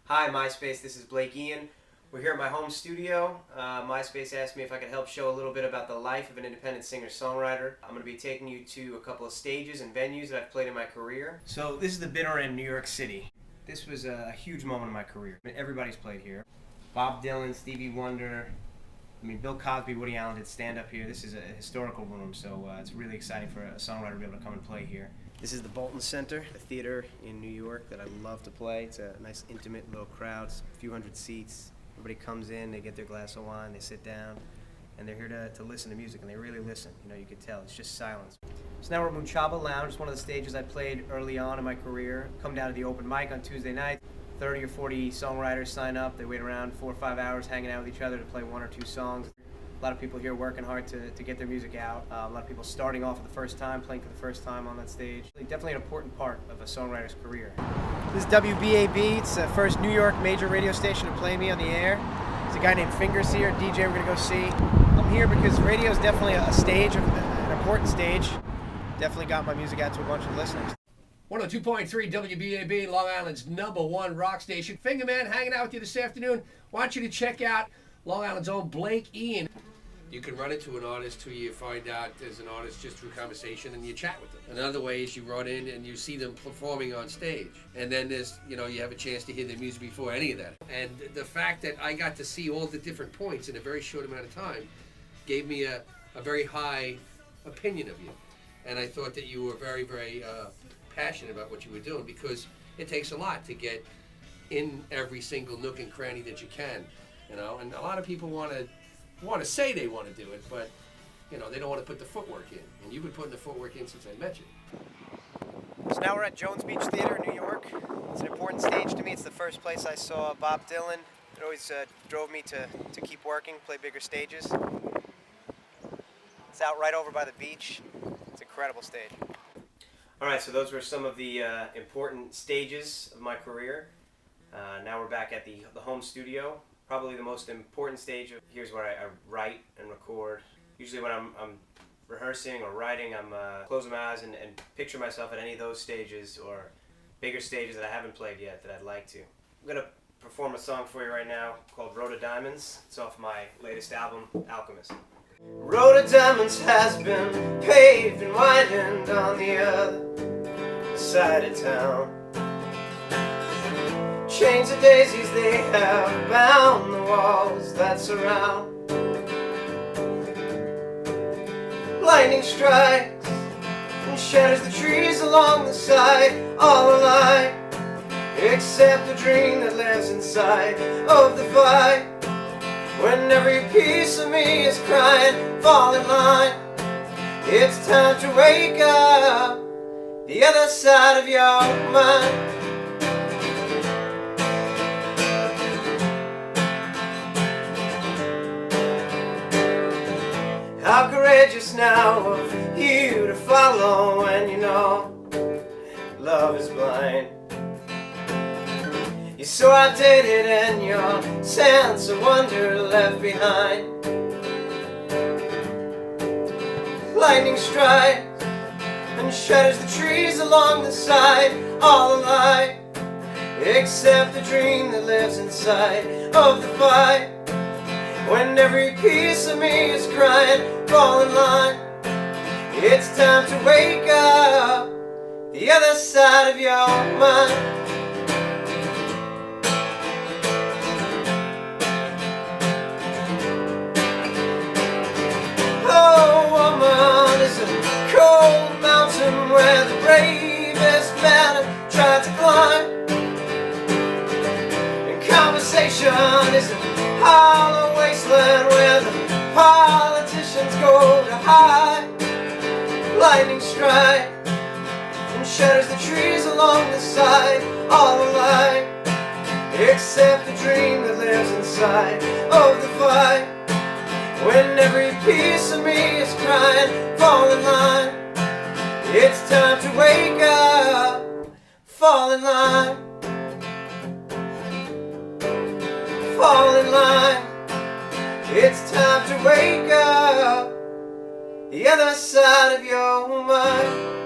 Hi, MySpace. This is Blake Ian. We're here at my home studio. MySpace asked me if I could help show a little bit about the life of an independent singer-songwriter. I'm going to be taking you to a couple of stages and venues that I've played in my career. So this is the Bitter End, New York City. This was a huge moment in my career. Everybody's played here. Bob Dylan, Stevie Wonder, Bill Cosby, Woody Allen did stand up here. This is a historical room, so it's really exciting for a songwriter to be able to come and play here. This is the Bolton Center, a theater in New York that I love to play. It's a nice, intimate little crowd, a few hundred seats. Everybody comes in, they get their glass of wine, they sit down, and they're here to listen to music, and they really listen. You can tell, it's just silence. So now we're at Munchaba Lounge. It's one of the stages I played early on in my career. Come down to the open mic on Tuesday night. 30 or 40 songwriters sign up. They wait around 4 or 5 hours hanging out with each other to play 1 or 2 songs. A lot of people here working hard to get their music out. A lot of people starting off for the first time, playing for the first time on that stage. Definitely an important part of a songwriter's career. This is WBAB. It's the first New York major radio station to play me on the air. There's a guy named Fingers here, DJ we're going to go see. I'm here because radio is definitely a stage, an important stage. Definitely got my music out to a bunch of listeners. 102.3 WBAB, Long Island's #1 rock station. Fingerman hanging out with you this afternoon. Want you to check out Long Island's own Blake Ian. You can run into an artist who you find out is an artist just through conversation and you chat with them. Another way is you run in and you see them performing on stage. And then there's, you have a chance to hear their music before any of that. And the fact that I got to see all the different points in a very short amount of time gave me a very high opinion of you. And I thought that you were very, very passionate about what you were doing because it takes a lot to get in every single nook and cranny that you can. And a lot of people want to say they want to do it, but they don't want to put the footwork in. And you've been putting the footwork in since I met you. So now we're at Jones Beach Theater in New York. It's an important stage to me. It's the first place I saw Bob Dylan. It always drove me to keep working, play bigger stages. It's out right over by the beach. It's an incredible stage. All right, so those were some of the important stages of my career. Now we're back at the home studio. Probably the most important stage. Here's where I write and record. Usually when I'm rehearsing or writing, I'm closing my eyes and picture myself at any of those stages or bigger stages that I haven't played yet that I'd like to. I'm going to perform a song for you right now called Road of Diamonds. It's off my latest album, Alchemist. Road of Diamonds has been paved and widened on the other side of town. Chains of daisies they have bound the walls that surround. Lightning strikes and shatters the trees along the side, all alike, except the dream that lives inside of the fight. When every piece of me is crying, fall in line. It's time to wake up the other side of your mind. How courageous now of you to follow when you know love is blind. You're so outdated and your sense of wonder left behind. Lightning strikes and shatters the trees along the side, all alike, except the dream that lives inside of the fight. When every piece of me is crying, fall in line. It's time to wake up the other side of your mind. Oh, woman is a cold mountain where the bravest man have tried to climb. And conversation is a hollow wasteland where the politicians go to hide. Lightning strikes and shatters the trees along the side, all alike, except the dream that lives inside of the fight. When every piece of me is crying, fall in line. It's time to wake up, fall in line. Fall in line. It's time to wake up the other side of your mind.